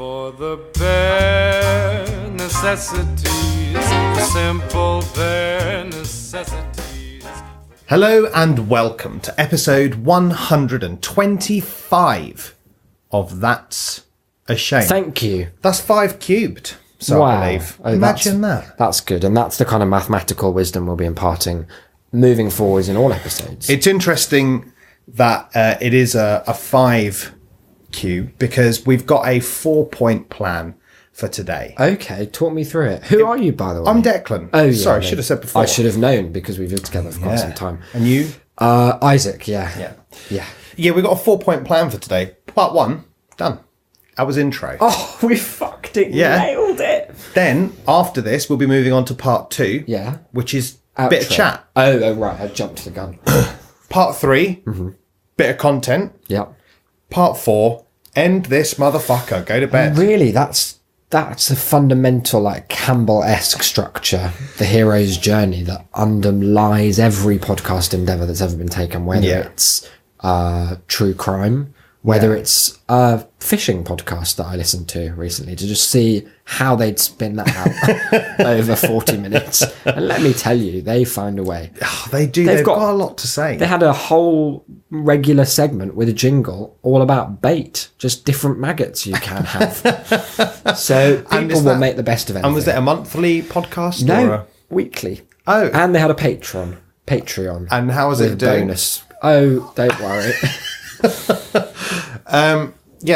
for the bare necessities, the simple bare necessities. Hello and welcome to episode 125 of That's a Shame. Thank you. That's 5 cubed, so I believe. Imagine that. That's good. And that's the kind of mathematical wisdom we'll be imparting moving forwards in all episodes. It's interesting that it is a 5 cube because we've got a 4-point plan for today. Okay, talk me through it. Who are you, by the way? I'm Declan. Oh, yeah. Sorry, I should have said before. I should have known because we've lived together for quite some time. And you? Isaac, yeah. Yeah, we've got a 4-point plan for today. Part 1, done. That was intro. Oh, we fucked it. Yeah. Nailed it. Then, after this, we'll be moving on to part 2. Yeah. Which is a bit of chat. Oh, right. I jumped the gun. Part 3, bit of content. Yep. Part 4, end this motherfucker. Go to bed. Really, that's a fundamental, like, Campbell-esque structure, the hero's journey that underlies every podcast endeavour that's ever been taken, whether it's true crime, whether it's a fishing podcast that I listened to recently, to just see how they'd spin that out over 40 minutes. And let me tell you, they find a way. Oh, they do. They've got a lot to say. They had a whole regular segment with a jingle all about bait, just different maggots you can have. So people will make the best of it. And was it a monthly podcast? No, weekly. Oh. And they had a Patreon. And how was it doing? Bonus. Oh, don't worry.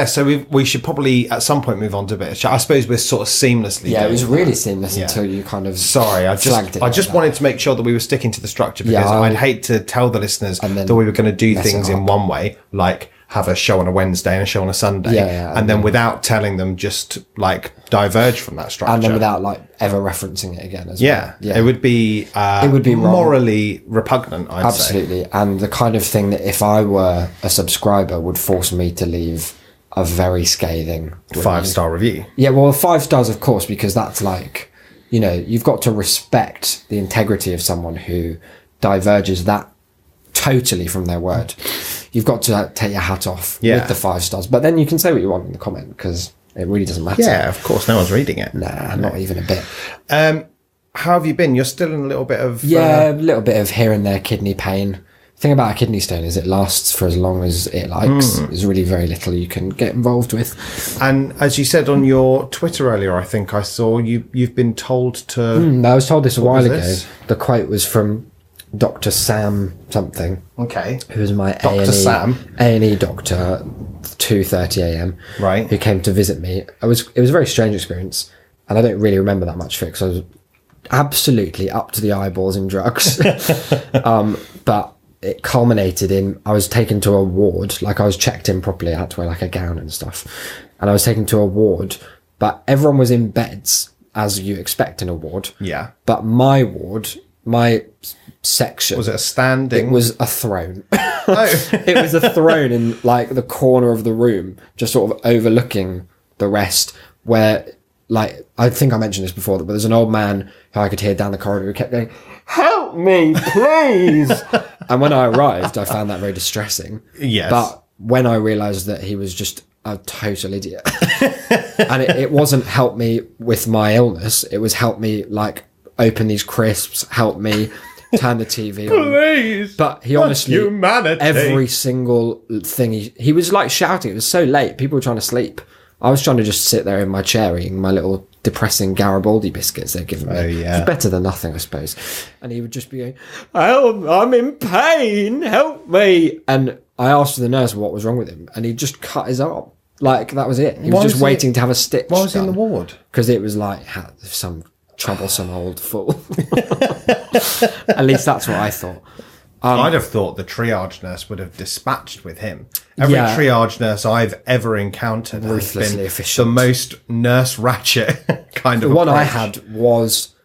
So we should probably at some point move on to a bit of chat. I suppose we're sort of seamlessly Yeah, doing it was really seamless Yeah. until you kind of Sorry, I flagged it. just wanted to make sure that we were sticking to the structure because I'd hate to tell the listeners that we were going to do things in one way, like have a show on a Wednesday and a show on a Sunday, and then without telling them just like diverge from that structure. And then without like ever referencing it again as well. Yeah. It would be wrong. Morally repugnant, I'd say. Absolutely. And the kind of thing that if I were a subscriber would force me to leave a very scathing 5-star review. Yeah, well, 5 stars, of course, because that's like, you know, you've got to respect the integrity of someone who diverges that totally from their word. You've got to take your hat off with the 5 stars. But then you can say what you want in the comment because it really doesn't matter. Yeah, of course. No one's reading it. Nah, not even a bit. How have you been? You're still in a little bit of... a little bit of here and there kidney pain. The thing about a kidney stone is it lasts for as long as it likes. There's really very little you can get involved with. And as you said on your Twitter earlier, I think I saw you've been told to... I was told this a while ago. The quote was from Dr. Sam something. Okay. Who was my Dr. Sam? A&E doctor, 2:30 a.m. Right. Who came to visit me. It was a very strange experience. And I don't really remember that much of it because I was absolutely up to the eyeballs in drugs. But it culminated in I was taken to a ward, like I was checked in properly. I had to wear like a gown and stuff, and I was taken to a ward, but everyone was in beds as you expect in a ward. Yeah. But my ward, my section, Was it a standing? It was a throne. Oh. It was a throne in like the corner of the room, just sort of overlooking the rest, where like I think I mentioned this before, but there's an old man who I could hear down the corridor who kept going, "Help me, please." And when I arrived, I found that very distressing. Yes. But when I realised that he was just a total idiot, and it wasn't help me with my illness, it was help me like open these crisps, help me turn the TV on. Please. But he honestly, humanity. every single thing he was like shouting. It was so late. People were trying to sleep. I was trying to just sit there in my chair eating my little depressing Garibaldi biscuits they'd given me. Oh, yeah. It's better than nothing, I suppose. And he would just be going, "Help, I'm in pain, help me." And I asked the nurse what was wrong with him, and he just cut his arm. Like, that was it. He was just waiting to have a stitch. Why was he in the ward? Because it was like some troublesome old fool. At least that's what I thought. I'd have thought the triage nurse would have dispatched with him. Every triage nurse I've ever encountered has Ruthlessly been efficient. the most nurse ratchet kind of The one I approach. had was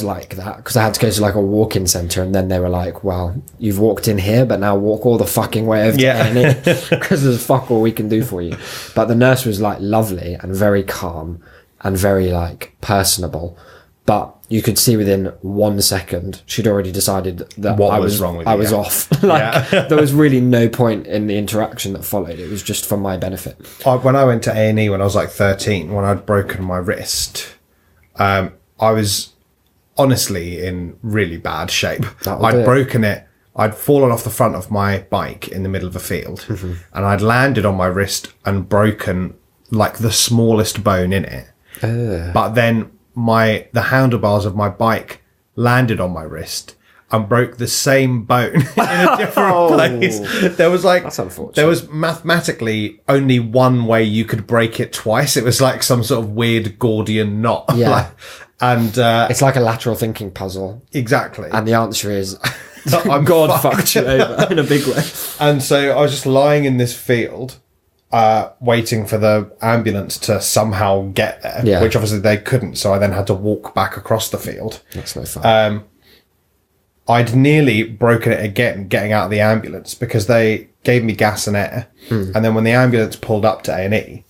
like that, because I had to go to like a walk-in centre, and then they were like, "Well, you've walked in here, but now walk all the fucking way over to A&E, because there's fuck all we can do for you." But the nurse was like lovely and very calm and very like personable. But you could see within 1 second, she'd already decided that what was wrong with I was off. There was really no point in the interaction that followed. It was just for my benefit. When I went to A&E when I was like 13, when I'd broken my wrist, I was honestly in really bad shape. I'd broken it. I'd fallen off the front of my bike in the middle of a field, and I'd landed on my wrist and broken like the smallest bone in it. But then the handlebars of my bike landed on my wrist and broke the same bone in a different place. There was like, that's unfortunate. There was mathematically only one way you could break it twice. It was like some sort of weird Gordian knot. Yeah. And it's like a lateral thinking puzzle. Exactly. And the answer is God fucked you over in a big way. And so I was just lying in this field, waiting for the ambulance to somehow get there, which obviously they couldn't. So I then had to walk back across the field. That's no fun. I'd nearly broken it again getting out of the ambulance because they gave me gas and air. And then when the ambulance pulled up to A&E,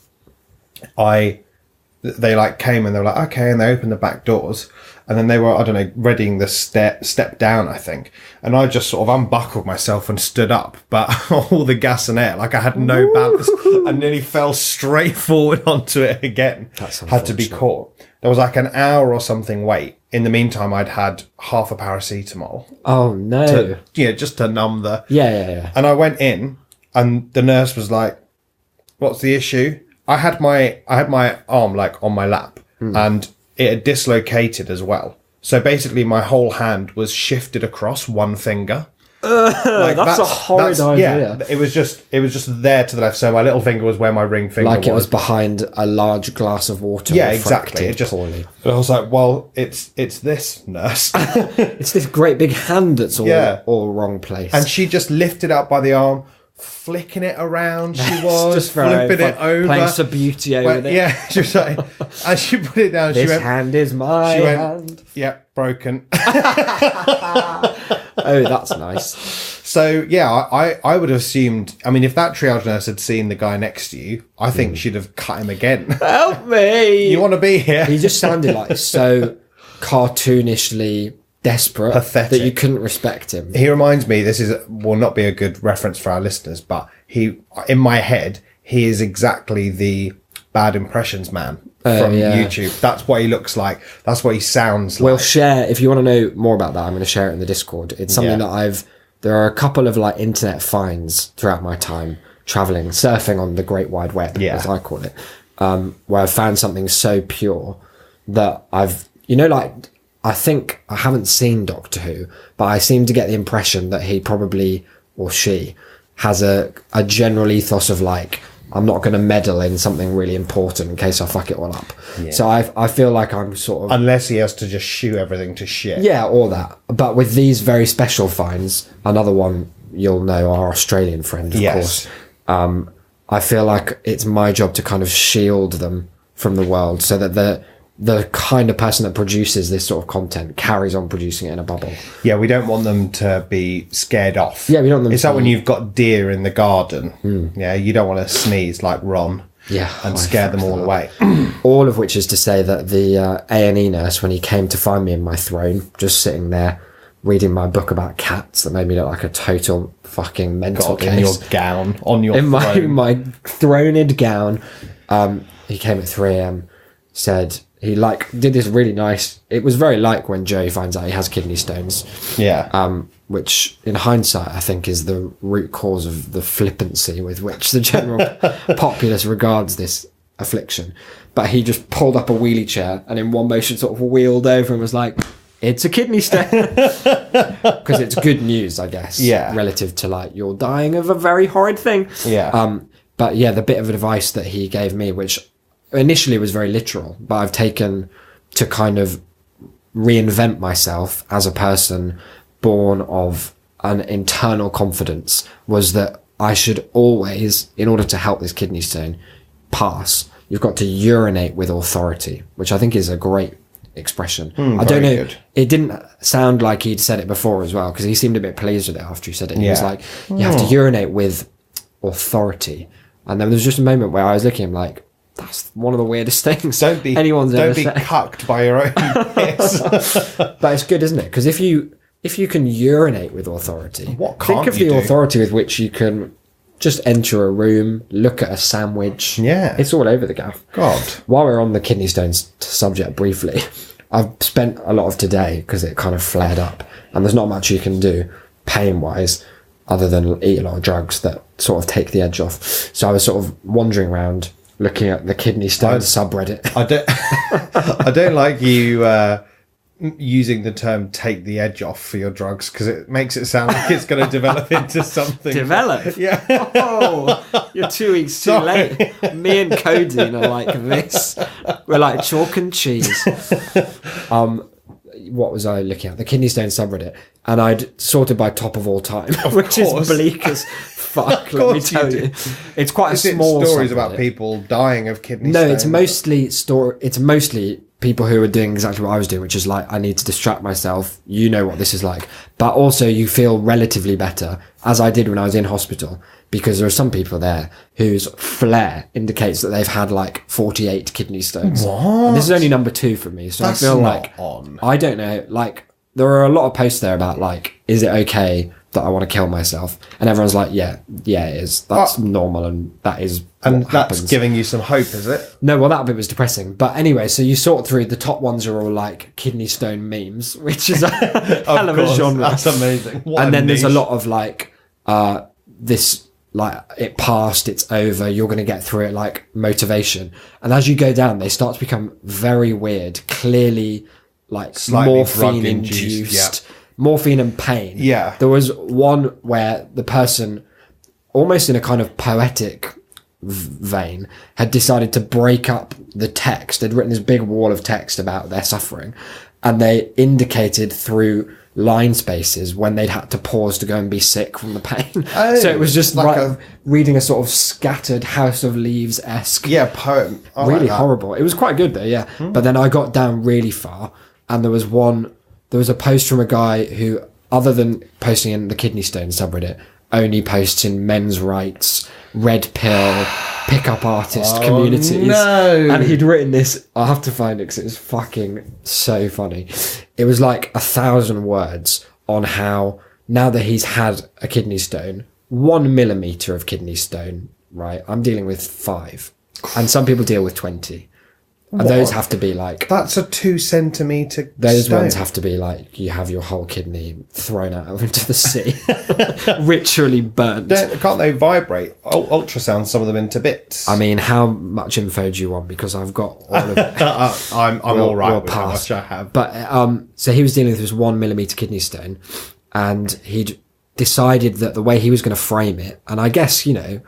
they like came and they were like, okay. And they opened the back doors. And then they were, I don't know, readying the step down, I think. And I just sort of unbuckled myself and stood up. But all the gas and air, like I had no balance. I nearly fell straight forward onto it again. Had to be caught. There was like an hour or something wait. In the meantime, I'd had half a paracetamol. Oh, no. Just to numb the... Yeah. And I went in and the nurse was like, what's the issue? I had my arm like on my lap and it had dislocated as well. So basically my whole hand was shifted across one finger. That's a horrid idea. Yeah, it was just there to the left. So my little finger was where my ring finger was. Like it was behind a large glass of water. Yeah, exactly. It just poorly. I was like, well, it's this, nurse. It's this great big hand that's all wrong place. And she just lifted up by the arm, flicking it around. She was just flipping it over, playing Subbuteo with it. Yeah, she was like, as she put it down, this hand is my hand. Yeah, broken. Oh, that's nice. So yeah, I would have assumed. I mean, if that triage nurse had seen the guy next to you, I think she'd have cut him again. Help me! You want to be here? He just sounded like so cartoonishly desperate, pathetic, that you couldn't respect him. He reminds me. This will not be a good reference for our listeners, but in my head, he is exactly the Bad Impressions man from YouTube. That's what he looks like. That's what he sounds like. We'll share, if you want to know more about that, I'm going to share it in the Discord. It's something that there are a couple of like internet finds throughout my time traveling, surfing on the Great Wide Web, as I call it, where I've found something so pure that I think I haven't seen Doctor Who, but I seem to get the impression that he probably, or she, has a general ethos of like, I'm not going to meddle in something really important in case I fuck it all up. Yeah. So I feel like I'm sort of... Unless he has to just shoot everything to shit. Yeah, or that. But with these very special finds, another one you'll know, our Australian friend, of course. I feel like it's my job to kind of shield them from the world so that the kind of person that produces this sort of content carries on producing it in a bubble. Yeah, we don't want them to be scared off. Yeah, we don't want them It's like when you've got deer in the garden. Yeah, you don't want to sneeze like Ron and scare them all away. All of which is to say that the A&E nurse, when he came to find me in my throne, just sitting there reading my book about cats that made me look like a total fucking mental case. In your gown, on your throne. In my throned gown. He came at 3 a.m, said... He did this really nice... It was very like when Joey finds out he has kidney stones. Yeah. Which, in hindsight, I think is the root cause of the flippancy with which the general populace regards this affliction. But he just pulled up a wheelie chair and in one motion sort of wheeled over and was like, it's a kidney stone. Because it's good news, I guess. Yeah. Relative to like, you're dying of a very horrid thing. Yeah. But yeah, the bit of advice that he gave me, which... initially was very literal, but I've taken to kind of reinvent myself as a person born of an internal confidence, was that I should always, in order to help this kidney stone pass, you've got to urinate with authority, which I think is a great expression. I don't know. Good. It didn't sound like he'd said it before as well, because he seemed a bit pleased with it after he said it. He was like, you have to urinate with authority. And then there was just a moment where I was looking at him like, that's one of the weirdest things don't be cucked by your own piss. But it's good, isn't it? Because if you can urinate with authority, think of the authority with which you can just enter a room, look at a sandwich. Yeah, it's all over the gaff. God. While we're on the kidney stones subject briefly, I've spent a lot of today because it kind of flared up, and there's not much you can do pain wise other than eat a lot of drugs that sort of take the edge off. So I was sort of wandering around looking at the kidney stones subreddit. I don't like you using the term "take the edge off" for your drugs, because it makes it sound like it's going to develop into something. Develop? Yeah. Oh, you're 2 weeks too late. Me and Codeine are like this. We're like chalk and cheese. What was I looking at? The kidney stone subreddit, and I'd sorted by top of all time, which is bleak as fuck. Let me tell you, it's quite a small stories subreddit. About people dying of kidney stones. No, it's mostly people who are doing exactly what I was doing, which is like, I need to distract myself. You know what this is like, but also you feel relatively better, as I did when I was in hospital, because there are some people there whose flare indicates that they've had like 48 kidney stones. What? And this is only number 2 for me, so That's I feel not like on. I don't know. Like, there are a lot of posts there about like, is it okay that I want to kill myself? And everyone's like, yeah, it is. That's normal, and that is. And that's giving you some hope, is it? No, well, that bit was depressing. But anyway, so you sort through, the top ones are all like kidney stone memes, which is a hell of a genre. That's amazing. And then there's a lot of like, this, like, it passed, it's over, you're going to get through it, like motivation. And as you go down, they start to become very weird, clearly like slightly morphine induced, morphine and pain. Yeah. There was one where the person, almost in a kind of poetic vein, had decided to break up the text. They'd written this big wall of text about their suffering, and they indicated through line spaces when they'd had to pause to go and be sick from the pain. Oh, so it was just like reading a sort of scattered House of Leaves-esque poem. Really horrible. It was quite good though, yeah. But then I got down really far, and there was a post from a guy who, other than posting in the kidney stone subreddit, only posts in men's rights, red pill, pickup artist communities. No. And he'd written this, I'll have to find it because it was fucking so funny. It was like 1,000 words on how, now that he's had a kidney stone, 1 millimeter of kidney stone, right? I'm dealing with 5. And some people deal with 20. And those have to be like... That's a 2 centimetre Those stone. ones have to be like, you have your whole kidney thrown out into the sea. Ritually burnt. Can't they vibrate? Ultrasound some of them into bits. I mean, how much info do you want? Because I've got all of it. I'm all right with how much I have. But, so he was dealing with this 1 millimetre kidney stone, and he'd decided that the way he was going to frame it, and I guess, you know,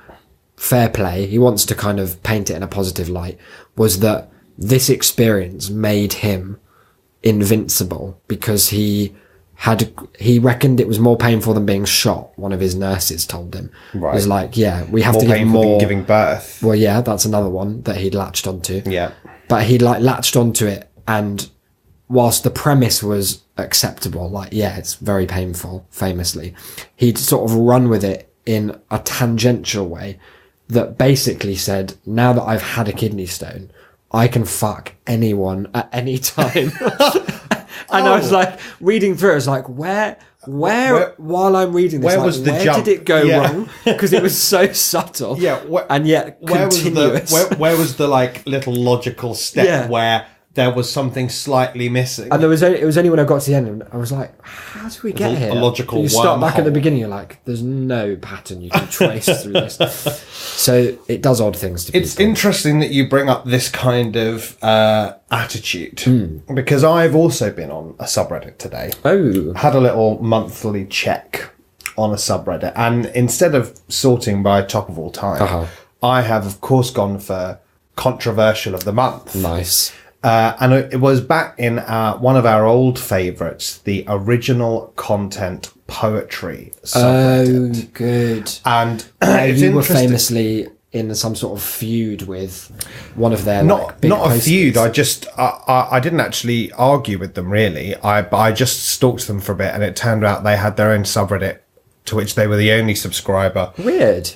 fair play, he wants to kind of paint it in a positive light, was that this experience made him invincible, because he reckoned it was more painful than being shot. One of his nurses told him. Right. It was like, yeah, we have to give more than giving birth. Well, yeah, that's another one that he'd latched onto. Yeah. But he'd like latched onto it, and whilst the premise was acceptable, like, yeah, it's very painful, famously, he'd sort of run with it in a tangential way that basically said, now that I've had a kidney stone, I can fuck anyone at any time. And I was like, reading through it, I was like, where while I'm reading this, where like, was the where jump? did it go wrong? Because it was so subtle, and yet continuous. Where was the like little logical step where there was something slightly missing? And it was only when I got to the end, and I was like, how did we get here? A logical you start back at the beginning, you're like, there's no pattern you can trace through this. So it does odd things to people. It's interesting that you bring up this kind of attitude, because I've also been on a subreddit today. Oh. Had a little monthly check on a subreddit, and instead of sorting by top of all time, I have of course gone for controversial of the month. Nice. And it was back in one of our old favourites, the original content poetry subreddit. Oh, good. And you were famously in some sort of feud with one of their not big a posters. feud. I didn't actually argue with them really. I just stalked them for a bit, and it turned out they had their own subreddit to which they were the only subscriber. Weird.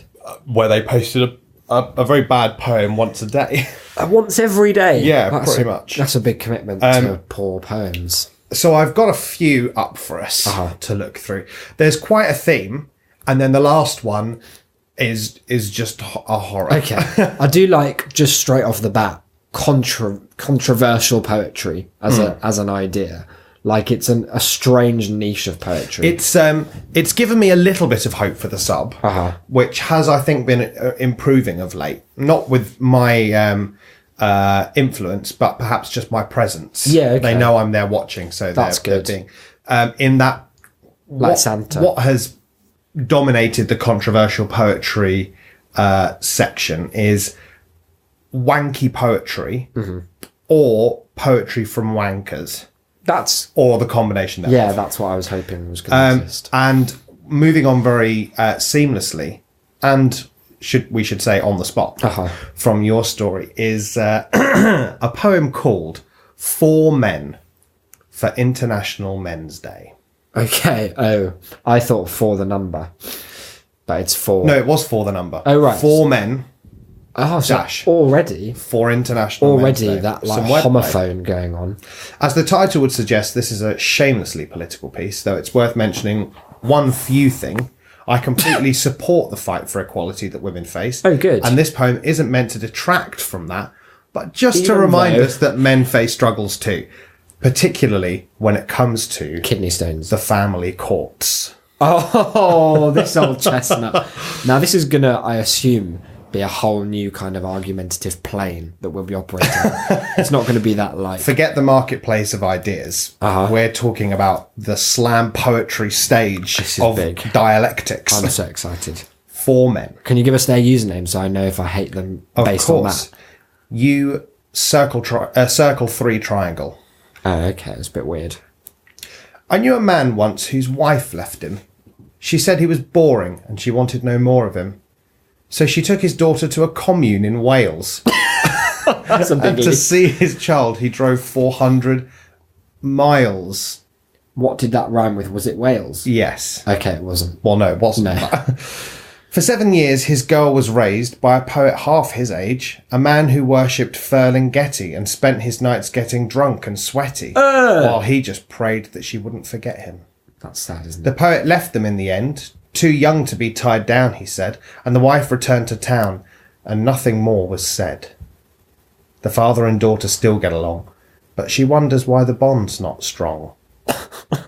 Where they posted a very bad poem once a day. Once every day? Yeah, pretty much. That's a big commitment to poor poems. So I've got a few up for us to look through. There's quite a theme, and then the last one is just a horror. Okay. I do like, just straight off the bat, controversial poetry as an idea. Like, it's a strange niche of poetry. It's given me a little bit of hope for the sub, which has, I think, been improving of late. Not with my influence, but perhaps just my presence. Yeah, okay. They know I'm there watching, so that's good. They're being, in that, like Santa. What has dominated the controversial poetry section is wanky poetry or poetry from wankers. Or the combination thereof. Yeah, that's what I was hoping was going to exist. And moving on very seamlessly, and we should say on the spot from your story, is a poem called "For Men" for International Men's Day. Okay. Oh, I thought for the number, but it's for. No, it was for the number. Oh, right. For men. Oh, so already for International Men's Day. That like homophone going on. As the title would suggest, this is a shamelessly political piece, though it's worth mentioning one few thing. I completely support the fight for equality that women face. Oh, good. And this poem isn't meant to detract from that, but just to remind us that men face struggles too, particularly when it comes to kidney stones, the family courts. Oh, this old chestnut. Now, this is gonna, I assume, be a whole new kind of argumentative plane that we'll be operating on. It's not going to be that light. Forget the marketplace of ideas. We're talking about the slam poetry stage of dialectics. I'm so excited. For men. Can you give us their username so I know if I hate them based on that? You circle 3 triangle. Oh, okay. It's a bit weird. I knew a man once whose wife left him. She said he was boring and she wanted no more of him. So she took his daughter to a commune in Wales. That's a big and to see his child, he drove 400 miles. What did that rhyme with? Was it Wales? Yes. Okay, it wasn't. Well, no, it wasn't. No. For 7 years, his girl was raised by a poet half his age, a man who worshipped Ferlinghetti and spent his nights getting drunk and sweaty, while he just prayed that she wouldn't forget him. That's sad, isn't it? The poet left them in the end, too young to be tied down, he said, and the wife returned to town, and nothing more was said. The father and daughter still get along, but she wonders why the bond's not strong.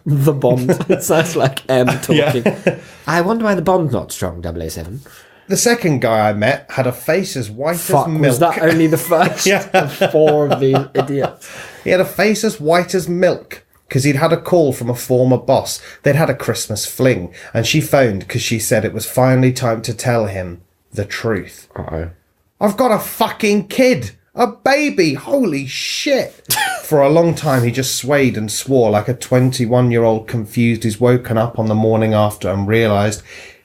The bond. It sounds like M talking. Yeah. I wonder why the bond's not strong, 007. The second guy I met had a face as white as milk. Was that only the first of 4 of these idiots? He had a face as white as milk. Because he'd had a call from a former boss. They'd had a Christmas fling, and she phoned because she said it was finally time to tell him the truth. I've got a fucking kid! A baby! Holy shit! For a long time, he just swayed and swore like a 21-year-old confused who's woken up on the morning after and realised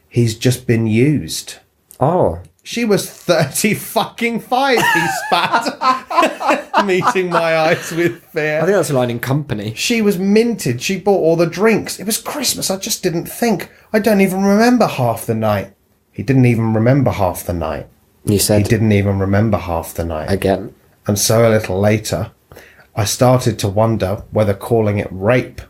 he's just been used. Oh. She was 35, he spat, meeting my eyes with fear. I think that's a line in Company. She was minted. She bought all the drinks. It was Christmas. I just didn't think. I don't even remember half the night. He didn't even remember half the night. You said? He didn't even remember half the night. Again. And so a little later, I started to wonder whether calling it rape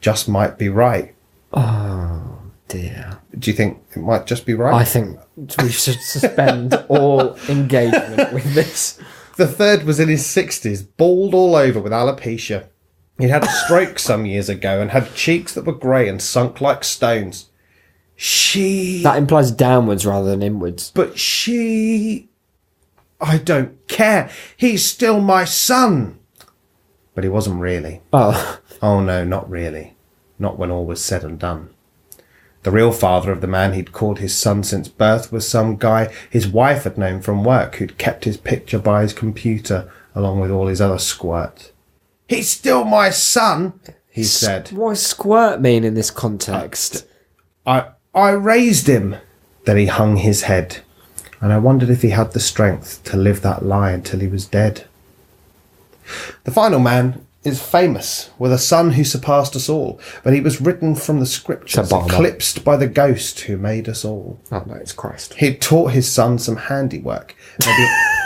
just might be right. Oh, dear. Do you think it might just be right? I think we should suspend all engagement with this. The third was in his 60s, bald all over with alopecia. He'd had a stroke some years ago and had cheeks that were grey and sunk like stones. That implies downwards rather than inwards. But I don't care. He's still my son. But he wasn't really. Oh. Oh no, not really. Not when all was said and done. The real father of the man he'd called his son since birth was some guy his wife had known from work who'd kept his picture by his computer along with all his other squirt. He's still my son, he said. What does squirt mean in this context? I raised him. Then he hung his head, and I wondered if he had the strength to live that lie until he was dead. The final man is famous, with a son who surpassed us all, but he was written from the scriptures, eclipsed by the ghost who made us all. Oh no, it's Christ. He taught his son some handiwork,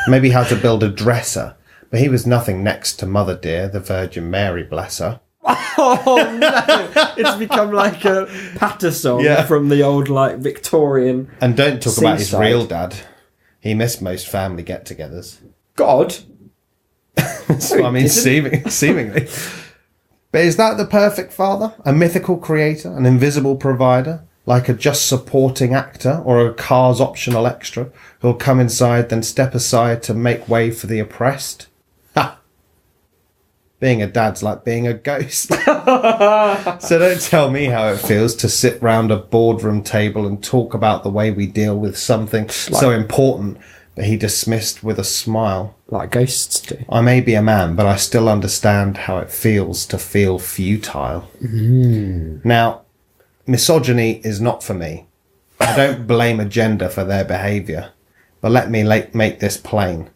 maybe how to build a dresser, but he was nothing next to Mother dear, the Virgin Mary, bless her. Oh no! It's become like a patter song from the old Victorian. And don't talk about his real dad. He missed most family get-togethers. God. That's what I mean, seemingly. But is that the perfect father? A mythical creator? An invisible provider? Like a just supporting actor or a car's optional extra who'll come inside then step aside to make way for the oppressed? Ha! Being a dad's like being a ghost. So don't tell me how it feels to sit round a boardroom table and talk about the way we deal with something so important that he dismissed with a smile. Like ghosts do. I may be a man, but I still understand how it feels to feel futile. Now, misogyny is not for me. I don't blame a gender for their behaviour. But let me make this plain.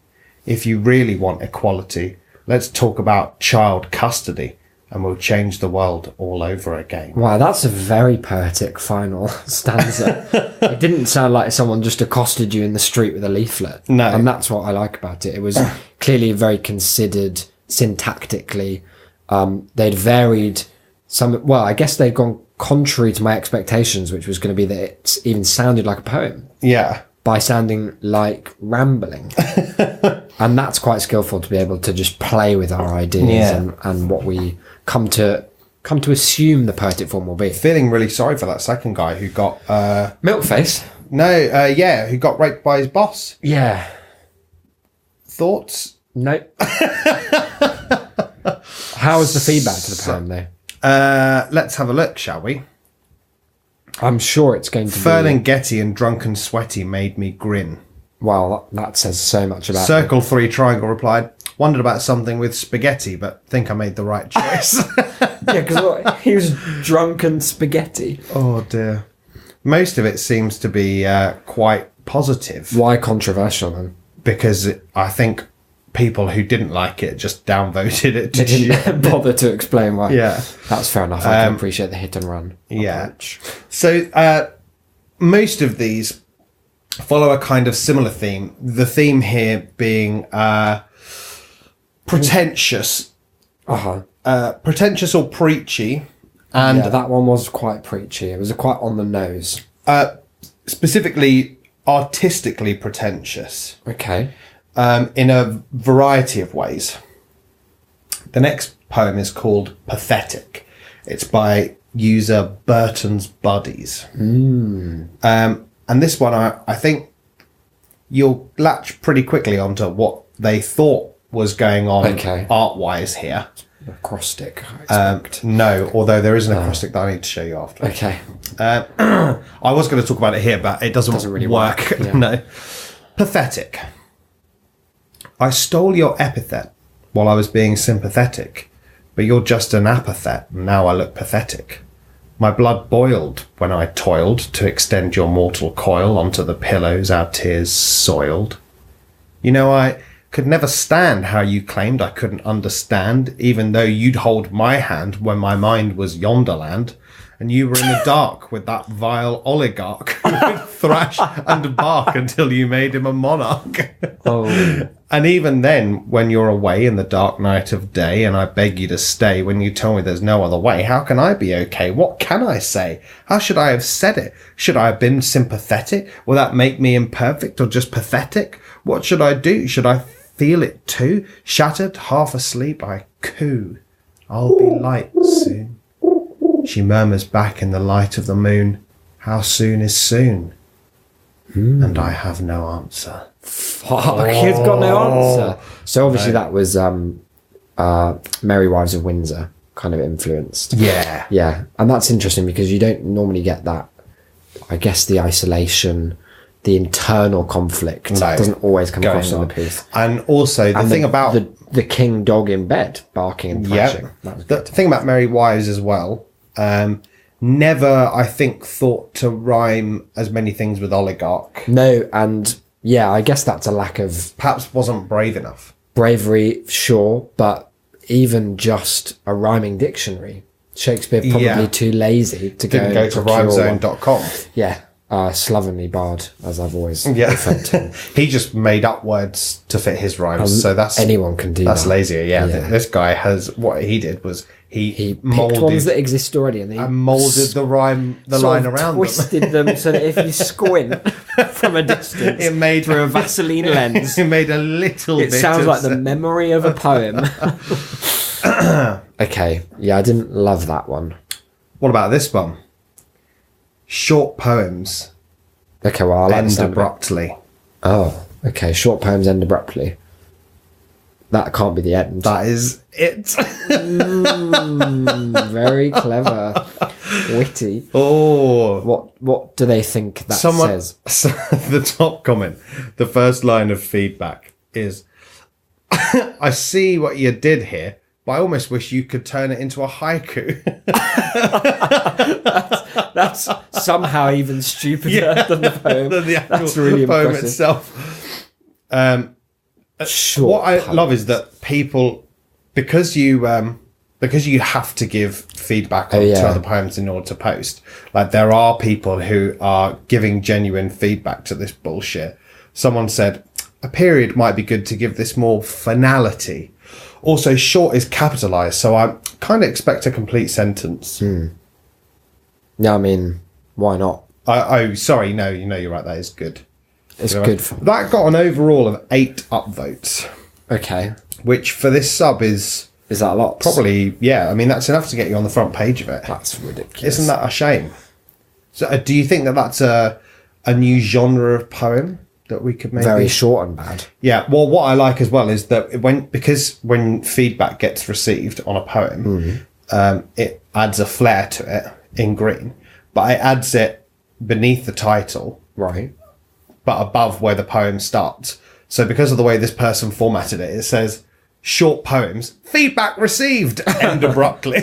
If you really want equality, let's talk about child custody, and we'll change the world all over again. Wow, that's a very poetic final stanza. It didn't sound like someone just accosted you in the street with a leaflet. No. And that's what I like about it. It was clearly very considered syntactically. They'd varied some... Well, I guess they'd gone contrary to my expectations, which was going to be that it even sounded like a poem. Yeah. By sounding like rambling. And that's quite skillful to be able to just play with our ideas and what we come to assume the poetic form will be. Feeling really sorry for that second guy who got... Milkface? No, who got raped by his boss. Yeah. Thoughts? No. How was the feedback to the poem, though? Let's have a look, shall we? I'm sure it's going to Ferlinghetti and Drunken Sweaty made me grin. Well, that says so much about Circle 3 Triangle replied, wondered about something with spaghetti, but think I made the right choice. Yeah, because he was drunken spaghetti. Oh, dear. Most of it seems to be quite positive. Why controversial, then? Because I think people who didn't like it just downvoted it. They didn't bother to explain why. Yeah. That's fair enough. I can appreciate the hit and run approach. So most of these follow a kind of similar theme. The theme here being pretentious. Pretentious or preachy. And that one was quite preachy. It was quite on the nose. Specifically, artistically pretentious. Okay. In a variety of ways. The next poem is called Pathetic. It's by user Burton's Buddies. And this one, I think you'll latch pretty quickly onto what they thought was going on art-wise here. Acrostic, I expect. No, although there is an acrostic that I need to show you after. Okay. I was going to talk about it here, but it doesn't really work. Yeah. No. Pathetic. I stole your epithet while I was being sympathetic, but you're just an apothet, and now I look pathetic. My blood boiled when I toiled to extend your mortal coil onto the pillows our tears soiled. You know, I could never stand how you claimed I couldn't understand, even though you'd hold my hand when my mind was yonderland, and you were in the dark with that vile oligarch who would thrash and bark until you made him a monarch. Oh. And even then, when you're away in the dark night of day and I beg you to stay when you tell me there's no other way, how can I be okay? What can I say? How should I have said it? Should I have been sympathetic? Will that make me imperfect or just pathetic? What should I do? Should I feel it too? Shattered, half asleep, I coo. I'll be light soon. She murmurs back in the light of the moon, how soon is soon? And I have no answer. Fuck, he's got no answer. So obviously that was Merry Wives of Windsor kind of influenced. Yeah. Yeah, and that's interesting because you don't normally get that, I guess, the isolation, the internal conflict doesn't always come across in the piece. And also the thing about... The king dog in bed, barking and thrashing. Yeah. The thing about Merry Wives as well... never, I think, thought to rhyme as many things with oligarch. No, and yeah, I guess that's a lack of... Perhaps wasn't brave enough. Bravery, sure, but even just a rhyming dictionary. Shakespeare probably too lazy to Didn't go to rhymezone.com. Yeah. Slovenly bard, as I've always referred to him. He just made up words to fit his rhymes. So that's anyone can do that's that. lazier. Yeah. This guy has, what he did was he molded ones that exist already and molded the line around twisted them so that if you squint from a distance it made through a Vaseline lens, it made a little it bit sounds like the memory of a poem. Okay, yeah, I didn't love that one. What about this one? Short poems okay, well, I like end abruptly. Oh, okay, short poems end abruptly. That can't be the end. That is it. Very clever. Witty. Oh. What do they think that says? The top comment, the first line of feedback is, I see what you did here, but I almost wish you could turn it into a haiku. that's somehow even stupider than the poem. Than the actual that's really poem impressive. itself. Short what I poems. love is that people, because you have to give feedback to other poems in order to post. Like, there are people who are giving genuine feedback to this bullshit. Someone said, a period might be good to give this more finality. Also, short is capitalized, so I kind of expect a complete sentence. Yeah, I mean, why not? Sorry, no, you're right, that is good. It's good. That got an overall of 8 upvotes. Okay. Which for this sub is that a lot? Probably, yeah. I mean, that's enough to get you on the front page of it. That's ridiculous. Isn't that a shame? So, do you think that that's a new genre of poem that we could maybe... Very short and bad. Yeah. Well, what I like as well is that when feedback gets received on a poem, it adds a flair to it in green, but it adds it beneath the title, right? But above where the poem starts. So because of the way this person formatted it, it says, short poems, feedback received, end abruptly.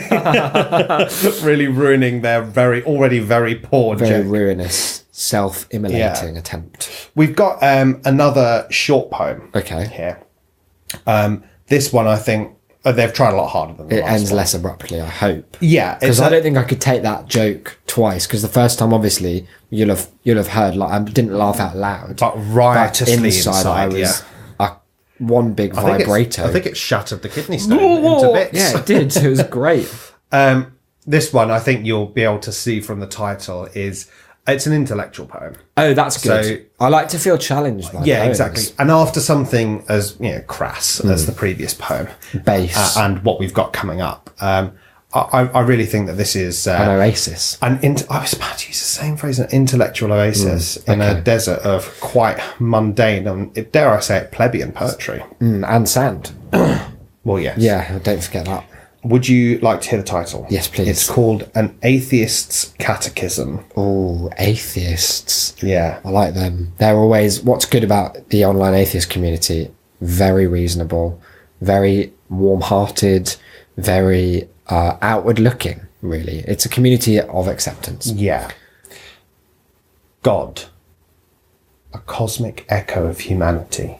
Really ruining their already very poor very joke. Ruinous, self-immolating attempt. We've got another short poem here. This one, I think, they've tried a lot harder than the last It ends one. less abruptly, I hope. Yeah. Because I don't think I could take that joke twice, because the first time, obviously, you'll have heard, like, I didn't laugh out loud. But riotously inside I was one big vibrato. I think it shattered the kidney stone into bits. Yeah, it did. It was great. This one, I think you'll be able to see from the title, it's an intellectual poem. Oh, that's good. So, I like to feel challenged by poems. Exactly. And after something as crass as the previous poem, base, and what we've got coming up, I really think that this is an oasis. I was about to use the same phrase, an intellectual oasis in a desert of quite mundane and, dare I say it, plebeian poetry. And sand. Well, yes. Yeah, don't forget that. Would you like to hear the title? Yes, please. It's called An Atheist's Catechism. Oh, atheists. Yeah. I like them. They're always, what's good about the online atheist community, very reasonable, very warm-hearted, very outward-looking, really. It's a community of acceptance. Yeah. God, a cosmic echo of humanity.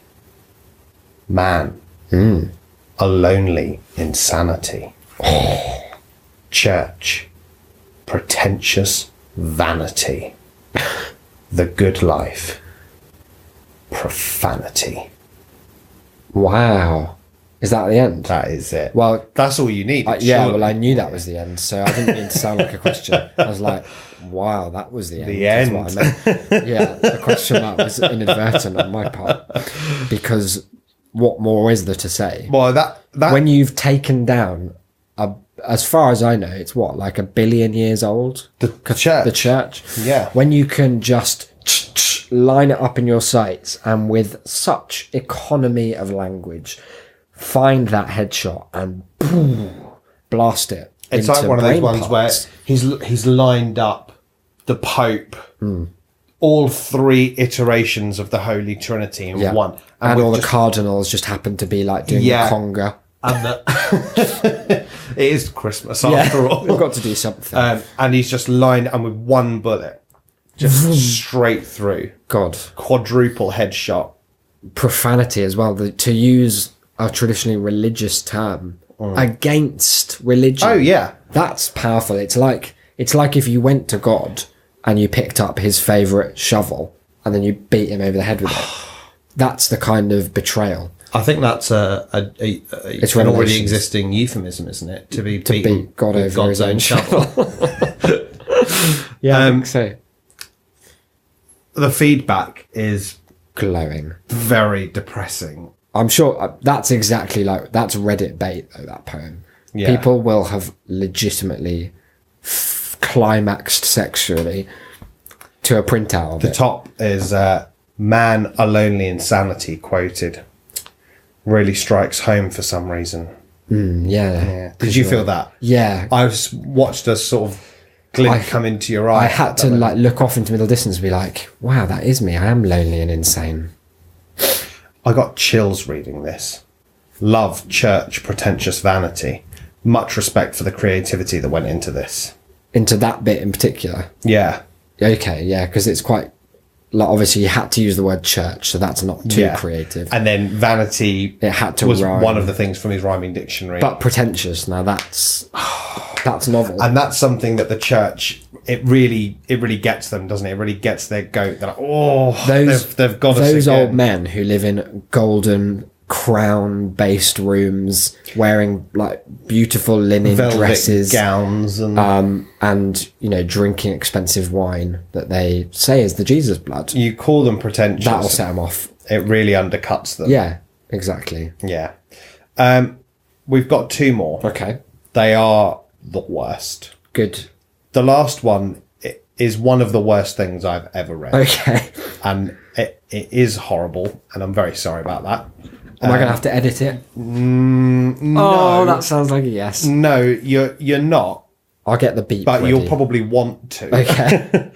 Man, a lonely insanity. Church, pretentious vanity. The good life, profanity. Wow. Is that the end? That is it. Well, that's all you need. Well, I knew that was the end, so I didn't mean to sound like a question. I was like, wow, that was the end. The end. That's what I meant. Yeah, the question mark was inadvertent on my part, because what more is there to say? Well, that when you've taken down, as far as I know, it's what, like 1 billion years old? The church. The church. Yeah. When you can just line it up in your sights and with such economy of language, find that headshot and blast it. It's like one of those ones where he's lined up the Pope, all 3 iterations of the Holy Trinity in one. And all the cardinals just happen to be like doing the conga. And it is Christmas after all. We've got to do something. And he's just lined and with one bullet, just straight through. God. Quadruple headshot. Profanity as well. To use a traditionally religious term against religion. Oh yeah, that's powerful. It's like if you went to God and you picked up his favourite shovel and then you beat him over the head with it. That's the kind of betrayal. I think that's it's an already existing euphemism, isn't it? To beat God over God's own shovel. Yeah, I think so. The feedback is glowing, very depressing. I'm sure that's exactly that's Reddit bait, though, that poem. Yeah. People will have legitimately climaxed sexually to a printout of it. The top is man, a lonely insanity quoted. Really strikes home for some reason. Yeah. Did you feel that? Yeah. I watched a sort of glint come into your eye. I had to look off into middle distance and be like, wow, that is me. I am lonely and insane. I got chills reading this. Love, church, pretentious vanity. Much respect for the creativity that went into this. Into that bit in particular? Yeah. Okay, yeah, because it's quite... obviously, you had to use the word church, so that's not too creative. And then vanity was rhyme. One of the things from his rhyming dictionary. But pretentious, now that's novel. And that's something that the church, it really gets them, doesn't it? It really gets their goat. They're like, they've got us those again. old men who live in golden crown-based rooms, wearing beautiful linen velvet dresses, gowns, and drinking expensive wine that they say is the Jesus blood. You call them pretentious. That'll set them off. It really undercuts them. Yeah, exactly. Yeah. We've got two more. Okay. They are the worst. Good. The last one is one of the worst things I've ever read. Okay. And it is horrible, and I'm very sorry about that. Am I going to have to edit it? No. Oh, that sounds like a yes. No, you're not. I'll get the beep But ready. You'll probably want to. Okay.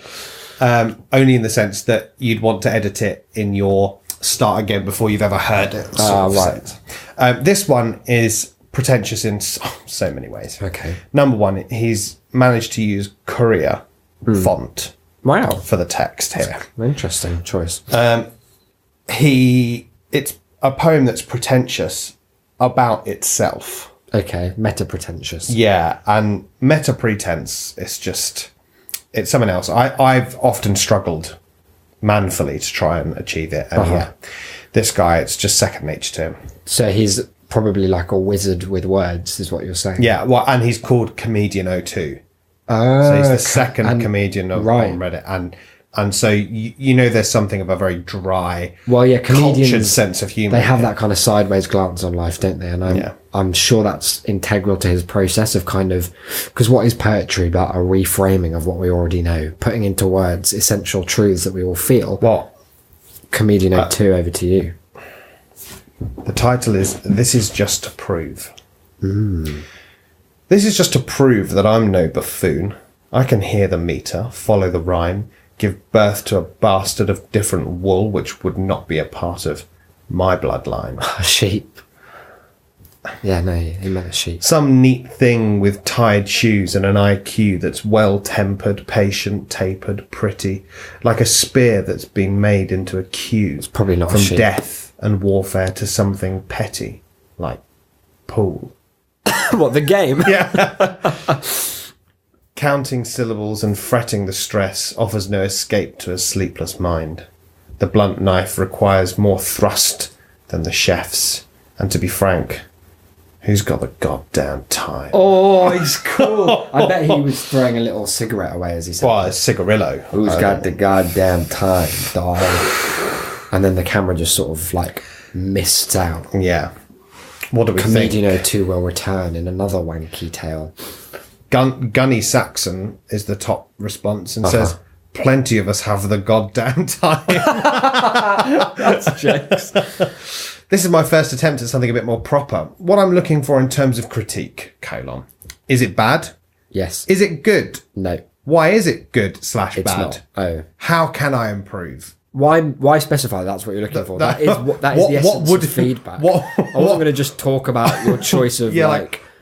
Only in the sense that you'd want to edit it in your start again before you've ever heard it. Right. This one is pretentious in so many ways. Okay. Number one, he's managed to use Courier font. Wow. For the text here. Interesting choice. It's a poem that's pretentious about itself. Okay, meta-pretentious. Yeah, and meta-pretense is it's something else. I've often struggled manfully to try and achieve it. And this guy, it's just second nature to him. So he's probably like a wizard with words, is what you're saying. Yeah, well, and he's called Comedian 02. So he's the second comedian on Reddit. And so, there's something of a very dry, cultured sense of humour. They have that kind of sideways glance on life, don't they? And I'm sure that's integral to his process of because what is poetry but a reframing of what we already know, putting into words essential truths that we all feel. What? Comedian 02, over to you. The title is This Is Just to Prove. This is just to prove that I'm no buffoon. I can hear the meter, follow the rhyme, give birth to a bastard of different wool which would not be a part of my bloodline. A sheep. Yeah, no, he meant a sheep. Some neat thing with tied shoes and an IQ that's well-tempered, patient, tapered, pretty, like a spear that's been made into a cue. It's probably not from a sheep. Death and warfare to something petty, like pool. What, the game? Yeah. Counting syllables and fretting the stress offers no escape to a sleepless mind. The blunt knife requires more thrust than the chef's. And to be frank, who's got the goddamn time? Oh, he's cool. I bet he was throwing a little cigarette away as he said. Well, a cigarillo. Who's got the goddamn time, dog? And then the camera just sort of mists out. Yeah. What do we think? Comedian 02 will return in another wanky tale. Gunny Saxon is the top response and says, plenty of us have the goddamn time. That's jokes. This is my first attempt at something a bit more proper. What I'm looking for in terms of critique, : is it bad? Yes. Is it good? No. Why is it good / bad? It's not. Oh. How can I improve? Why specify that's what you're looking for? That is the essence of feedback. I wasn't going to just talk about your choice of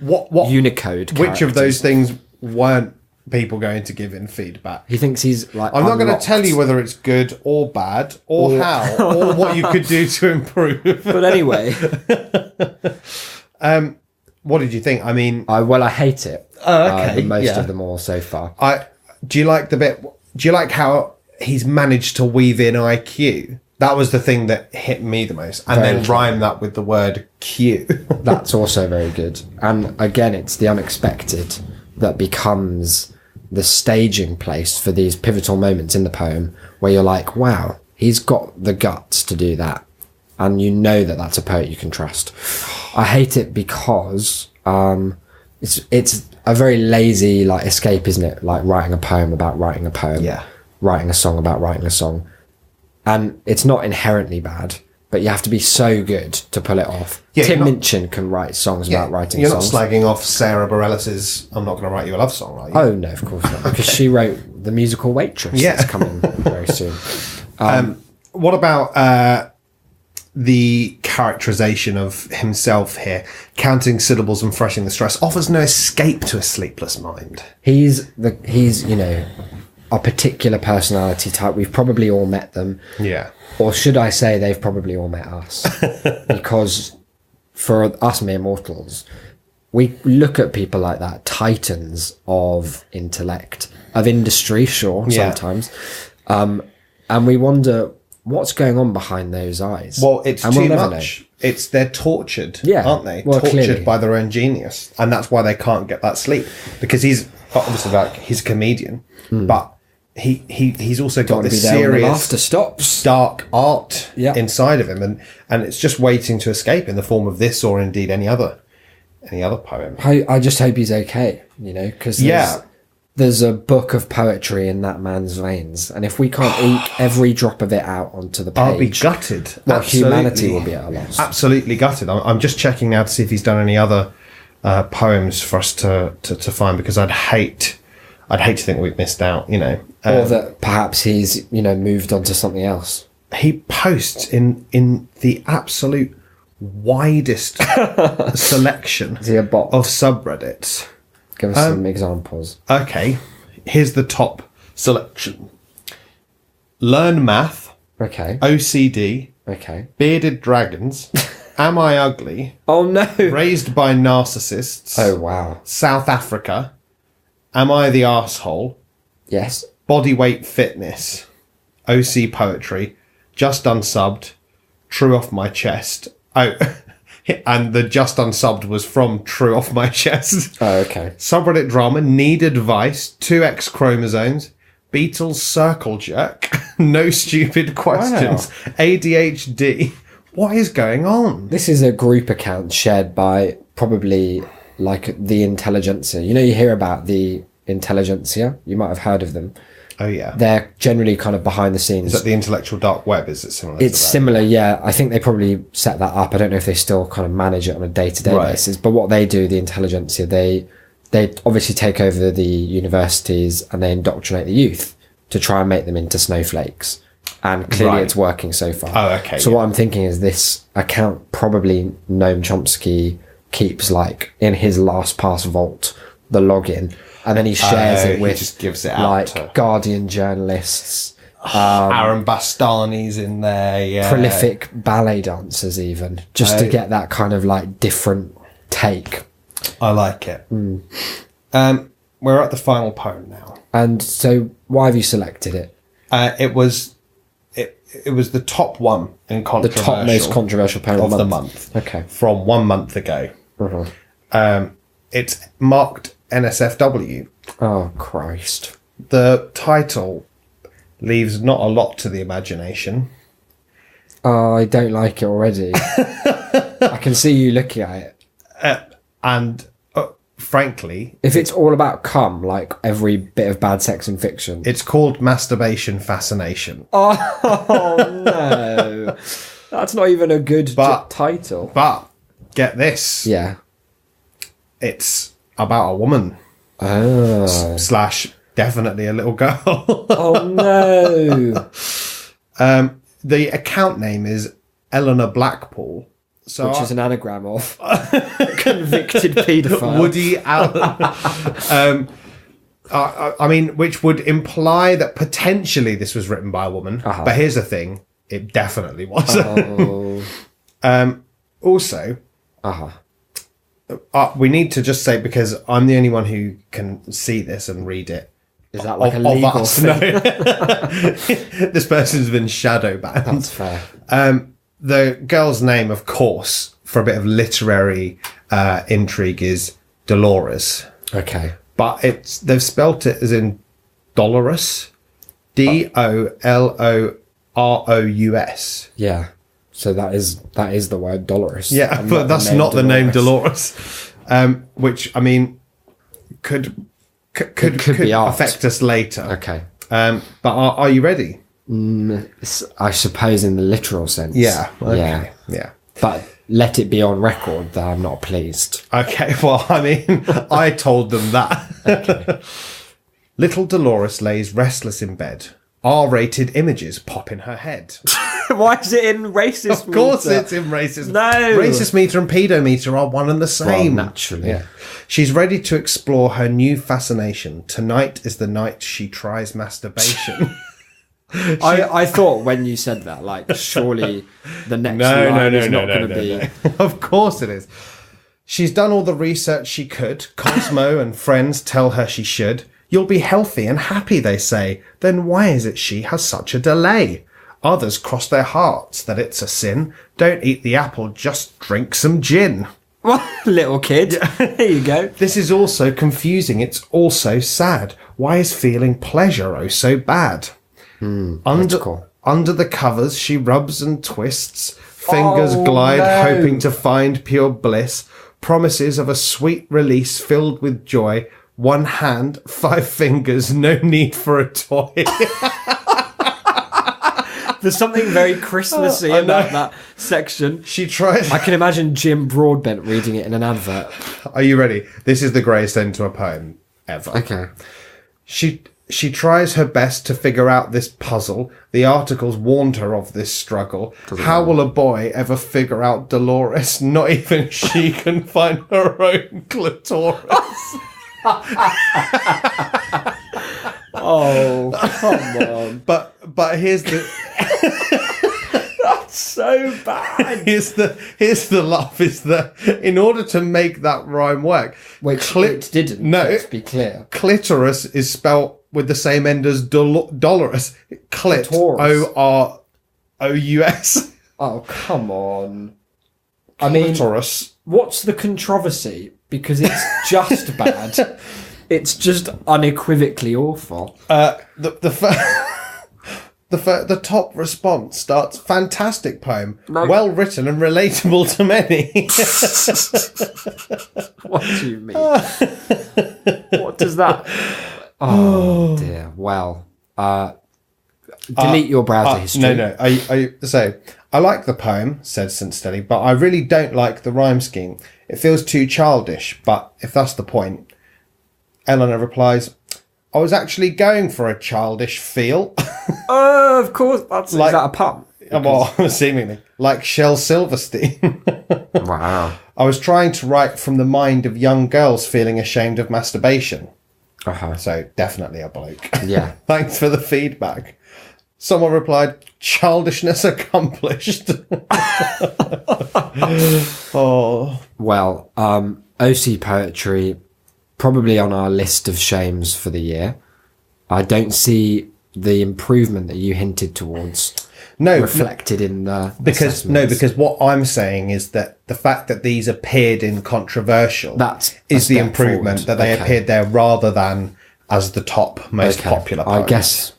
what Unicode characters. Which of those things weren't people going to give in feedback? He thinks he's I'm not going to tell you whether it's good or bad or how or what you could do to improve. But anyway. What did you think? I mean, I hate it. Oh, okay. Most of them all so far. Do you like the bit? Do you like how he's managed to weave in IQ? That was the thing that hit me the most, and then rhyme that with the word Q. That's also very good. And again, it's the unexpected that becomes the staging place for these pivotal moments in the poem where you're like, wow, he's got the guts to do that. And you know that that's a poet you can trust. I hate it because it's a very lazy like escape, isn't it? Like writing a poem about writing a poem. Yeah. Writing a song about writing a song. And it's not inherently bad, but you have to be so good to pull it off. Yeah, Tim Minchin can write songs about writing songs. You're not slagging off Sarah Bareilles' I'm Not Going to Write You a Love Song, are you? Oh, no, of course not. Because she wrote the musical Waitress that's coming very soon. What about the characterization of himself here? Counting syllables and threshing the stress offers no escape to a sleepless mind. He's a particular personality type. We've probably all met them. Yeah. Or should I say they've probably all met us. Because for us mere mortals, we look at people like that, titans of intellect, of industry, sometimes. And we wonder what's going on behind those eyes. Well, it's too much. They're tortured, aren't they? Well, tortured clearly. by their own genius. And that's why they can't get that sleep. Because he's obviously he's a comedian, but he's also got this serious dark art inside of him, and it's just waiting to escape in the form of this or indeed any other poem. I just hope he's okay, because there's a book of poetry in that man's veins, and if we can't eke every drop of it out onto the page, I'll be gutted. Well, humanity will be at a loss. Absolutely gutted. I'm just checking now to see if he's done any other poems for us to find, because I'd hate to think we've missed out, or that perhaps he's moved on to something else. He posts in the absolute widest selection Is he a bot? of subreddits. Give us some examples. Okay, here's the top selection: learn math. Okay. OCD. Okay. Bearded dragons. Am I ugly? Oh no. Raised by narcissists. Oh wow. South Africa. Am I the arsehole? Yes. Bodyweight fitness. OC poetry. Just unsubbed. True off my chest. Oh, and the just unsubbed was from True Off My Chest. Oh, okay. Subreddit drama. Need advice. 2X chromosomes. Beatles circle jerk. No stupid questions. Wow. ADHD. What is going on? This is a group account shared by probably like the intelligentsia. You hear about the intelligentsia. You might have heard of them. Oh, yeah. They're generally kind of behind the scenes. Is that the intellectual dark web? Is it similar? It's similar, yeah. I think they probably set that up. I don't know if they still kind of manage it on a day-to-day basis. But what they do, the intelligentsia, they obviously take over the universities and they indoctrinate the youth to try and make them into snowflakes. And clearly it's working so far. Oh, okay. So what I'm thinking is this account, probably Noam Chomsky keeps like in his LastPass vault the login, and then he shares it with just gives it out to Guardian journalists. Aaron Bastani's in there, yeah. Prolific ballet dancers even, just to get that kind of like different take. I like it. We're at the final poem now. And so why have you selected it? It was the top one in controversial. The top most controversial poem of the month. Okay. From 1 month ago. Uh-huh. It's marked NSFW. Oh, Christ. The title leaves not a lot to the imagination. Oh, I don't like it already. I can see you looking at it. And frankly... If it's all about cum, like every bit of bad sex and fiction... It's called Masturbation Fascination. Oh, no. That's not even a good title. But, get this. Yeah. It's about a woman. Oh. / definitely a little girl. Oh, no. The account name is Eleanor Blackpool. Which is an anagram of convicted paedophile. Woody Allen. I mean, which would imply that potentially this was written by a woman. Uh-huh. But here's the thing. It definitely wasn't. Oh. Also, we need to just say, because I'm the only one who can see this and read it. Is that like a legal thing? No. This person's been shadow banned. That's fair. The girl's name, of course, for a bit of literary intrigue, is Dolores. Okay. But they've spelt it as in Dolorous. Dolorous. Yeah. So that is the word Dolores. Yeah, but that's not the name Dolores. Which, I mean, could affect us later. Okay. But are you ready? I suppose in the literal sense. Yeah. Okay. Yeah. But let it be on record that I'm not pleased. Okay. Well, I mean, I told them that. Okay. Little Dolores lays restless in bed. R-rated images pop in her head. Why is it in racist meter? Of course it's in racist. No. Racist meter and pedometer are one and the same. Well, naturally. Yeah. She's ready to explore her new fascination. Tonight is the night she tries masturbation. I thought when you said that, like, surely the next line is not going to be... No. Of course it is. She's done all the research she could. Cosmo and friends tell her she should. You'll be healthy and happy, they say. Then why is it she has such a delay? Others cross their hearts that it's a sin. Don't eat the apple, just drink some gin. What, little kid? There you go. This is also confusing. It's also sad. Why is feeling pleasure oh so bad? Under the covers, she rubs and twists. Fingers glide, hoping to find pure bliss. Promises of a sweet release filled with joy. 1 hand, 5 fingers, no need for a toy. There's something very Christmassy about that section. She tries. I can imagine Jim Broadbent reading it in an advert. Are you ready? This is the greatest end to a poem ever. Okay. She tries her best to figure out this puzzle. The articles warned her of this struggle. How will a boy ever figure out Dolores? Not even she can find her own clitoris. Oh, come on. But here's the... That's so bad. Here's the laugh, is that in order to make that rhyme work... Which it didn't, let's be clear. Clitoris is spelt with the same end as Dolores. Clit. O-R-O-U-S. Oh, come on. I mean, Clitoris. What's the controversy? Because it's just bad. It's just unequivocally awful. The top response starts, fantastic poem, well written and relatable to many. What do you mean? What does that... Oh, dear. Well, delete your browser history. No. I like the poem, said St. Steady, but I really don't like the rhyme scheme. It feels too childish, but if that's the point... Eleanor replies, I was actually going for a childish feel. Of course. Is that a pun? Well, seemingly. Like Shel Silverstein. Wow. I was trying to write from the mind of young girls feeling ashamed of masturbation. Uh-huh. So, definitely a bloke. Yeah. Thanks for the feedback. Someone replied, childishness accomplished. Oh. Well, OC Poetry... probably on our list of shames for the year. I don't see the improvement that you hinted towards reflected in the because what I'm saying is that the fact that these appeared in controversial is the improvement forward. That they appeared there rather than as the top most popular poems.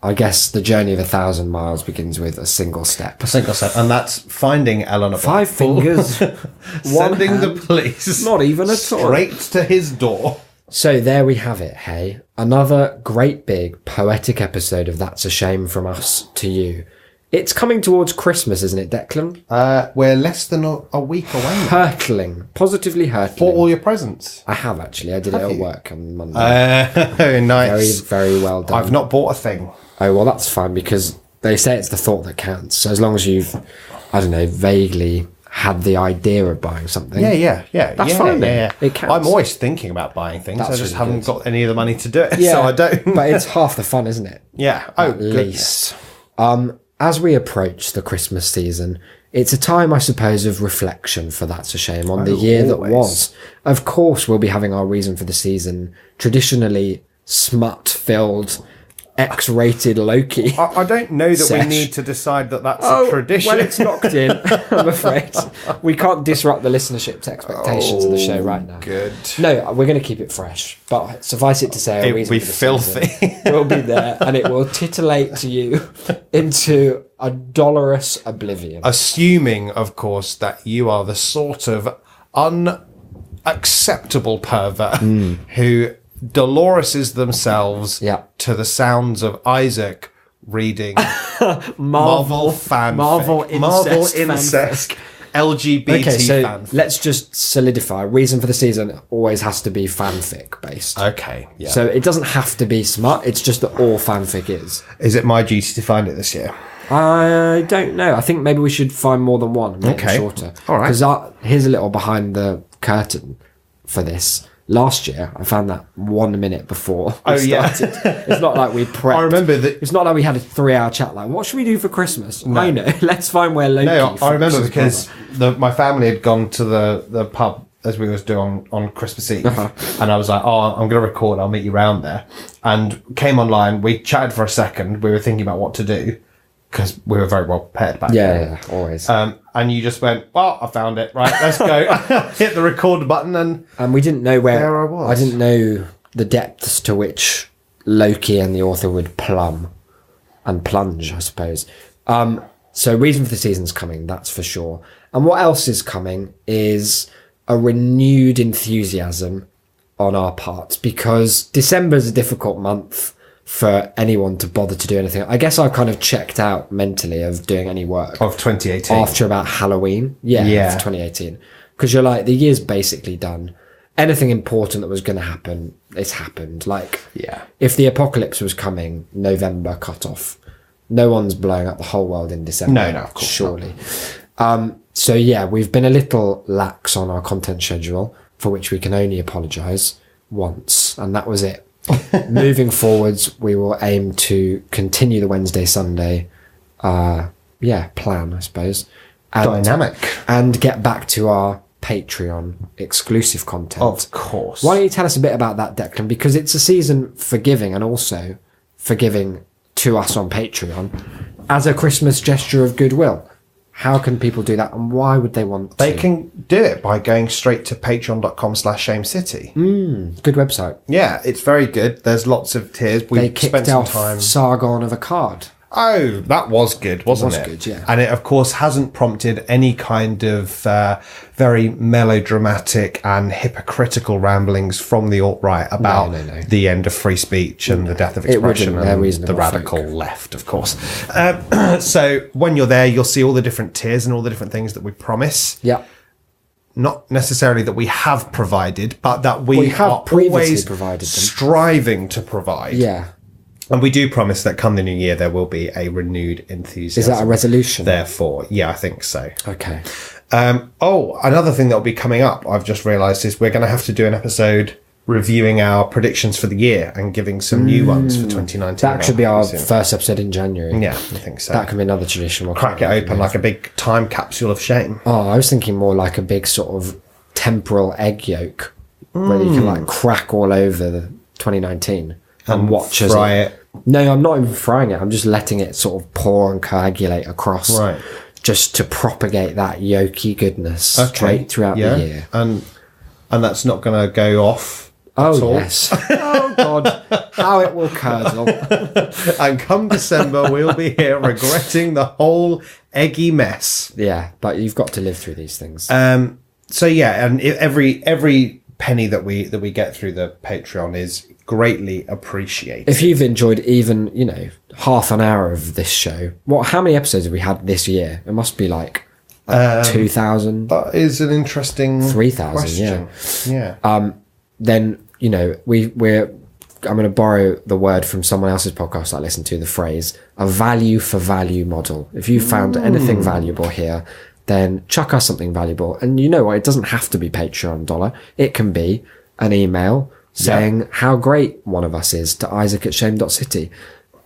I guess the journey of 1,000 miles begins with a single step. And that's finding Eleanor 5 fingers, sending hand, the police, not even a straight to his door. So there we have it, hey. Another great big poetic episode of That's a Shame from us to you. It's coming towards Christmas, isn't it, Declan? We're less than a week away. Hurtling. Positively hurtling. For all your presents. I have, actually. I did it at work on Monday. Nice. Very, very well done. I've not bought a thing. Oh, well, that's fine, because they say it's the thought that counts. So as long as you've, I don't know, vaguely had the idea of buying something. Yeah. That's fine. Yeah. It counts. I'm always thinking about buying things. I just haven't got any of the money to do it. Yeah, so I don't. But it's half the fun, isn't it? Yeah. At least. As we approach the Christmas season, it's a time, I suppose, of reflection for That's a Shame on the year that was. Of course, we'll be having our reason for the season, traditionally smut-filled, X-rated Loki. I don't know that we need to decide that that's a tradition. Well, it's locked in, I'm afraid. We can't disrupt the listenership's expectations of the show right now. Good. No, we're going to keep it fresh. But suffice it to say, it will be filthy. We'll be there, and it will titillate you into a dolorous oblivion. Assuming, of course, that you are the sort of unacceptable pervert who Dolores themselves to the sounds of Isaac reading Marvel fanfic. Marvel incest LGBT okay, so fanfic. Let's just solidify. Reason for the season always has to be fanfic based. Okay, yeah. So it doesn't have to be smut. It's just that all fanfic is. Is it my duty to find it this year? I don't know. I think maybe we should find more than one and make it shorter. All right. Because here's a little behind the curtain for this. Last year, I found that 1 minute before we started. It's not like we prepped. I remember that. It's not like we had a 3-hour chat like, what should we do for Christmas? No. I know. Let's find where Loki. No, I remember because my family had gone to the pub as we was doing on Christmas Eve, and I was like, "Oh, I'm going to record. I'll meet you round there." And came online. We chatted for a second. We were thinking about what to do because we were very well prepared back then. Yeah, always. And you just went, well, I found it. Right, let's go. Hit the record button and we didn't know where there I was. I didn't know the depths to which Loki and the author would plunge, I suppose. So reason for the season's coming, that's for sure. And what else is coming is a renewed enthusiasm on our parts, because December's a difficult month for anyone to bother to do anything. I guess I kind of checked out mentally of doing any work of 2018 after about Halloween. Yeah. Of 2018, because you're like, the year's basically done. Anything important that was going to happen, it's happened. Like, if the apocalypse was coming, November cut off. No one's blowing up the whole world in December. No, of course surely. So yeah, we've been a little lax on our content schedule, for which we can only apologise once, and that was it. Moving forwards, we will aim to continue the Wednesday, Sunday, plan, I suppose. Dynamic. And get back to our Patreon exclusive content. Of course. Why don't you tell us a bit about that, Declan? Because it's a season for giving, and also for giving to us on Patreon as a Christmas gesture of goodwill. How can people do that, and why would they want to? They can do it by going straight to patreon.com/shamecity. Good website. Yeah, it's very good. There's lots of tiers. They kicked off Sargon of Akkad. Oh, that was good, wasn't it? It was good, yeah. And it, of course, hasn't prompted any kind of very melodramatic and hypocritical ramblings from the alt-right about the end of free speech and the death of expression and the radical left, of course. So when you're there, you'll see all the different tiers and all the different things that we promise. Yeah. Not necessarily that we have provided, but that we are always provided them. Striving to provide. Yeah. And we do promise that come the new year, there will be a renewed enthusiasm. Is that a resolution? Therefore, yeah, I think so. Okay. Another thing that will be coming up, I've just realised, is we're going to have to do an episode reviewing our predictions for the year and giving some new ones for 2019. That should be our first episode in January. Yeah, I think so. That can be another tradition. We'll crack it open like a big time capsule of shame. Oh, I was thinking more like a big sort of temporal egg yolk where you can like crack all over the 2019. And watch fry it. No, I'm not even frying it. I'm just letting it sort of pour and coagulate across, just to propagate that yolky goodness straight throughout the year. And that's not going to go off. Oh yes. Oh God, how it will curdle. And come December, we'll be here regretting the whole eggy mess. Yeah, but you've got to live through these things. So yeah, and every penny that we get through the Patreon is greatly appreciated. If you've enjoyed even, half an hour of this show, how many episodes have we had this year? It must be like 2,000. That is an interesting 3,000, yeah. Then, I'm going to borrow the word from someone else's podcast I listened to, the phrase, a value for value model. If you found anything valuable here, then chuck us something valuable. And you know what? It doesn't have to be Patreon dollar. It can be an email saying how great one of us is to Isaac@shame.city.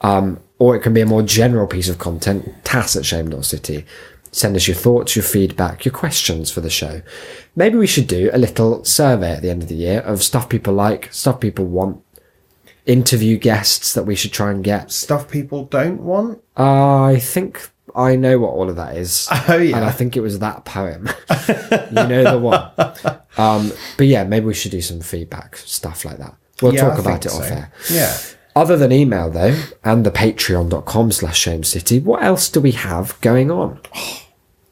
Or it can be a more general piece of content, tass@shame.city. Send us your thoughts, your feedback, your questions for the show. Maybe we should do a little survey at the end of the year of stuff people like, stuff people want, interview guests that we should try and get. Stuff people don't want? I think I know what all of that is. Oh, yeah. And I think it was that poem. You know the one. But yeah, maybe we should do some feedback, stuff like that. We'll talk about it off air. Yeah. Other than email, though, and the patreon.com/shamecity, what else do we have going on?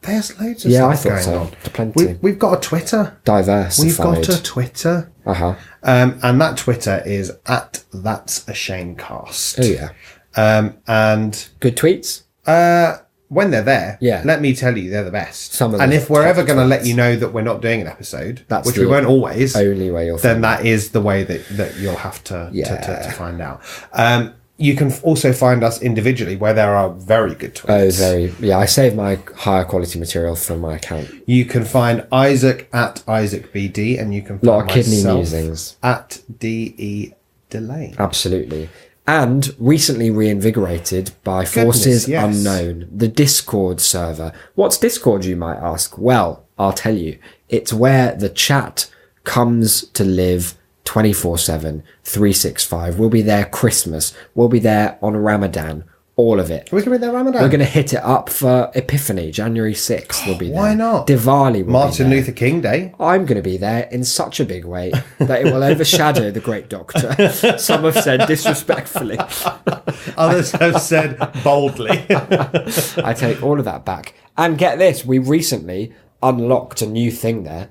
There's loads of stuff going on. Plenty. We've got a Twitter. Diversified. We've got a Twitter. Uh-huh. And that Twitter is @that'sashamecast. Oh, yeah. And good tweets? When they're there, yeah, let me tell you, they're the best. And if we're ever going to let you know that we're not doing an episode, which we won't always, only way you'll then that is the way that you'll have to find out. You can also find us individually where there are very good tweets. I save my higher quality material from my account. You can find Isaac @IsaacBD, and you can find a lot of kidney musings @DE Delay. Absolutely. And recently reinvigorated by forces unknown, the Discord server. What's Discord, you might ask? Well, I'll tell you. It's where the chat comes to live 24/7, 365. We'll be there Christmas. We'll be there on Ramadan. All of it. We're going to be there Ramadan. We're going to hit it up for Epiphany, January 6th. We'll be there. Why not? Diwali will Martin Luther King Day. I'm going to be there in such a big way that it will overshadow the Great Doctor. Some have said disrespectfully. Others have said boldly. I take all of that back. And get this, we recently unlocked a new thing there.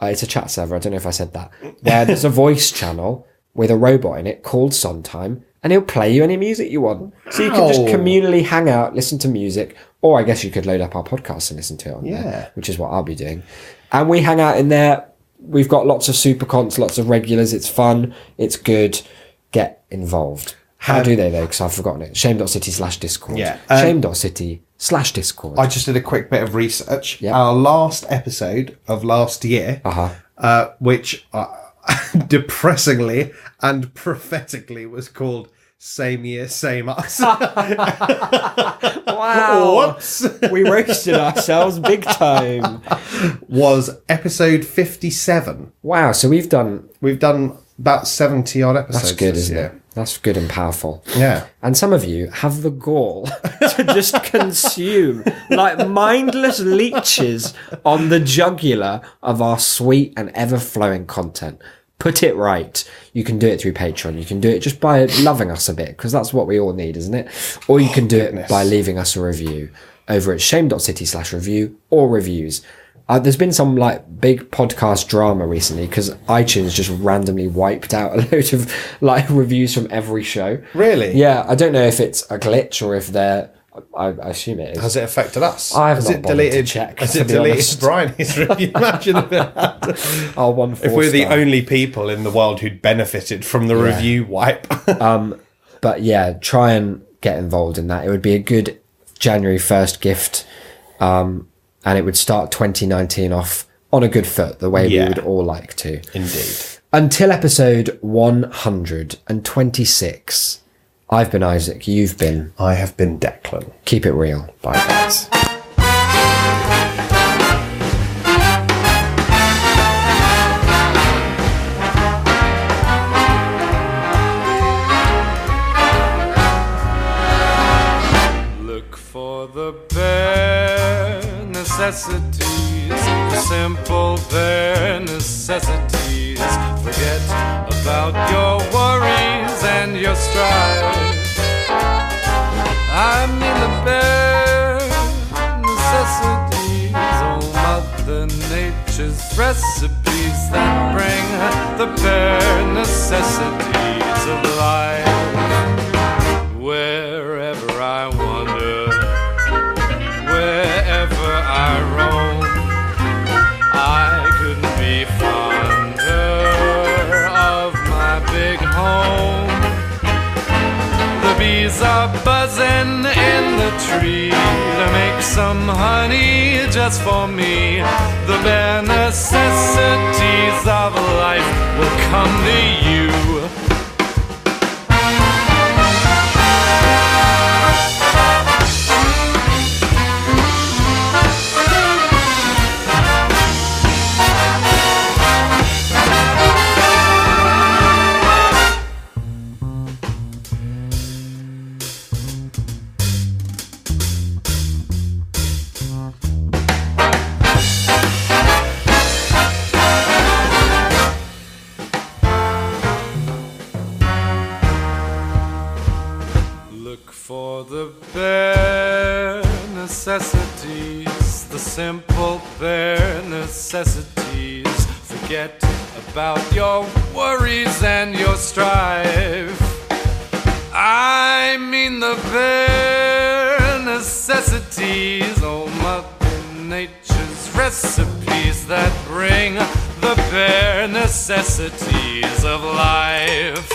It's a chat server, I don't know if I said that. There's a voice channel with a robot in it called Sondheim, and he'll play you any music you want. So you can just communally hang out, listen to music, or I guess you could load up our podcast and listen to it on there, which is what I'll be doing. And we hang out in there. We've got lots of super cons, lots of regulars. It's fun. It's good. Get involved. How do they, though? Because I've forgotten it. Shame.city/Discord. Yeah. Shame.city/Discord. I just did a quick bit of research. Yep. Our last episode of last year, which depressingly and prophetically was called Same Year, Same Us. Wow. Whoops. We roasted ourselves big time. Was episode 57. Wow, so we've done about 70 odd episodes. That's good, isn't it? That's good and powerful. Yeah. And some of you have the gall to just consume like mindless leeches on the jugular of our sweet and ever-flowing content. Put it right. You can do it through Patreon. You can do it just by loving us a bit, because that's what we all need, isn't it? Or you can do it by leaving us a review over at shame.city/review or reviews. There's been some like big podcast drama recently because iTunes just randomly wiped out a load of like reviews from every show. Really? Yeah. I don't know if it's a glitch or if they're... I assume it is. Has it affected us? I have not bothered to check. Has it deleted Bryony's review? Imagine if it had. If we're the only people in the world who'd benefited from the review wipe. But yeah, try and get involved in that. It would be a good January 1st gift. And it would start 2019 off on a good foot, the way we would all like to. Indeed. Until episode 126, I've been Isaac, you've been... I have been Declan. Keep it real. Bye, guys. Look for the bare necessities, the simple bare necessities. Forget about your worries and your strife. I mean the bare necessities, oh Mother Nature's recipes that bring the bare necessities of life. Wherever I wander, wherever I roam, I couldn't be fonder of my big home. The bees are buzzing in the tree to make some honey just for me. The bare necessities of life will come to you. forget about your worries and your strife. I mean the bare necessities, oh Mother Nature's recipes that bring the bare necessities of life.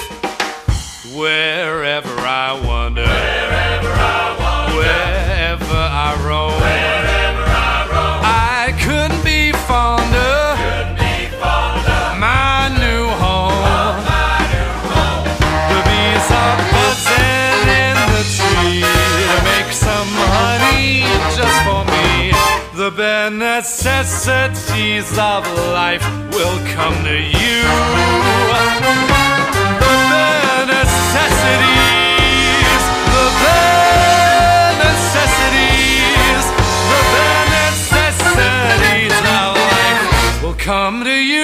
Wherever I wander, wherever I roam, I couldn't be fonder, my new home. The bees are buzzing in the tree to make some honey just for me. The bare necessities of life will come to you. The bare necessities, the bare necessities, the bare necessities of life will come to you.